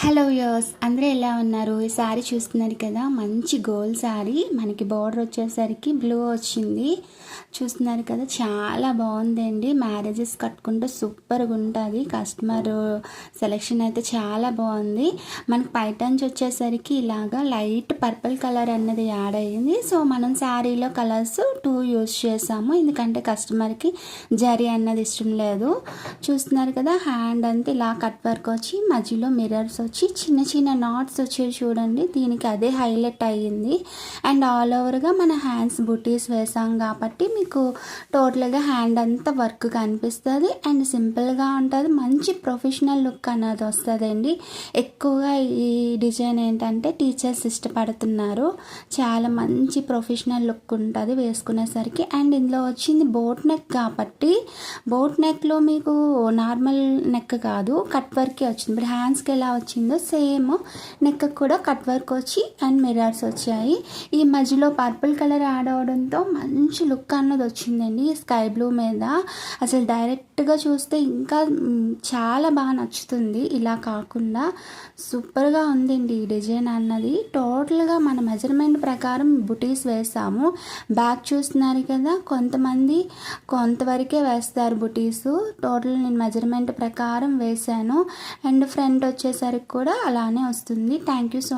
Hello viewers, అందరూ ఎలా ఉన్నారు? ఈ శారీ చూస్తున్నారు కదా, మంచి గోల్డ్ శారీ. మనకి బార్డర్ వచ్చేసరికి బ్లూ వచ్చింది. చూస్తున్నారు కదా, చాలా బాగుందండి. మ్యారేజెస్ కట్టుకుంటే సూపర్గా ఉంటుంది. కస్టమర్ సెలెక్షన్ అయితే చాలా బాగుంది. మనకి పైటాన్స్ వచ్చేసరికి ఇలాగా లైట్ పర్పుల్ కలర్ అన్నది యాడ్ అయ్యింది. సో మనం శారీలో కలర్స్ 2 యూజ్ చేసాము, ఎందుకంటే కస్టమర్కి జరీ అన్నది ఇష్టం లేదు. చూస్తున్నారు కదా, హ్యాండ్ అంతా ఇలా కట్ వర్క్ వచ్చి మధ్యలో మిర్రర్స్ వచ్చి చిన్న చిన్న నాట్స్ వచ్చేవి చూడండి. దీనికి అదే హైలైట్ అయ్యింది. అండ్ ఆల్ ఓవర్గా మన హ్యాండ్స్ బుటీస్ వేసాం కాబట్టి మీకు టోటల్గా హ్యాండ్ అంతా వర్క్ కనిపిస్తుంది. అండ్ సింపుల్గా ఉంటుంది. మంచి ప్రొఫెషనల్ లుక్ అన్నది వస్తుందండి. ఎక్కువగా ఈ డిజైన్ ఏంటంటే టీచర్స్ ఇష్టపడుతున్నారు. చాలా మంచి ప్రొఫెషనల్ లుక్ ఉంటుంది వేసుకునేసరికి. అండ్ ఇందులో వచ్చింది బోట్ నెక్ కాబట్టి బోట్ నెక్లో మీకు నార్మల్ నెక్ కాదు, కట్ వర్కే వచ్చింది. ఇప్పుడు హ్యాండ్స్కి ఎలా వచ్చిందో సేమ్ నెక్ కూడా కట్ వర్క్ వచ్చి అండ్ మిర్రర్స్ వచ్చాయి. ఈ మధ్యలో పర్పుల్ కలర్ యాడ్ అవడంతో మంచి లుక్ అన్నది వచ్చిందండి స్కై బ్లూ మీద. అసలు డైరెక్ట్గా చూస్తే ఇంకా చాలా బాగా నచ్చుతుంది. ఇలా కాకుండా సూపర్గా ఉందండి ఈ డిజైన్ అన్నది. టోటల్గా మన మెజర్మెంట్ ప్రకారం బుటీస్ వేసాము. బ్యాక్ చూస్తున్నారు కదా, కొంతమంది కొంతవరకే వేస్తారు బుటీస్. టోటల్ నేను మెజర్మెంట్ ప్రకారం వేసాను. అండ్ ఫ్రంట్ వచ్చేసరికి కూడా అలానే వస్తుంది. Thank you so